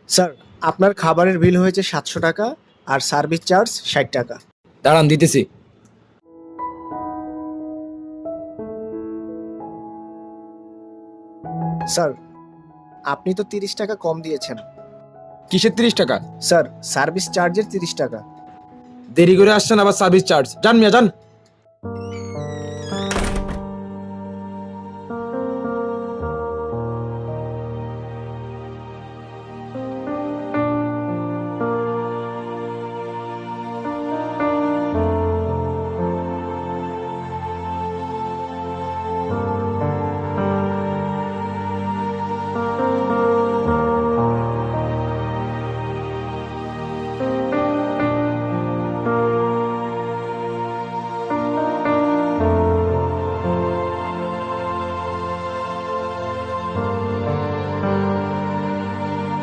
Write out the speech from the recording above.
Sir, আপনার খাবারের বিল হয়েছে 700 টাকা আর সার্ভিস চার্জ 60 টাকা। দাঁড়ান দিতেছি। স্যার, আপনি তো 30 টাকা কম দিয়েছেন। কিসের 30 টাকা? স্যার, সার্ভিস চার্জের 30 টাকা। দেরি করে আসছেন আবার সার্ভিস চার্জ। যান মিয়া যান।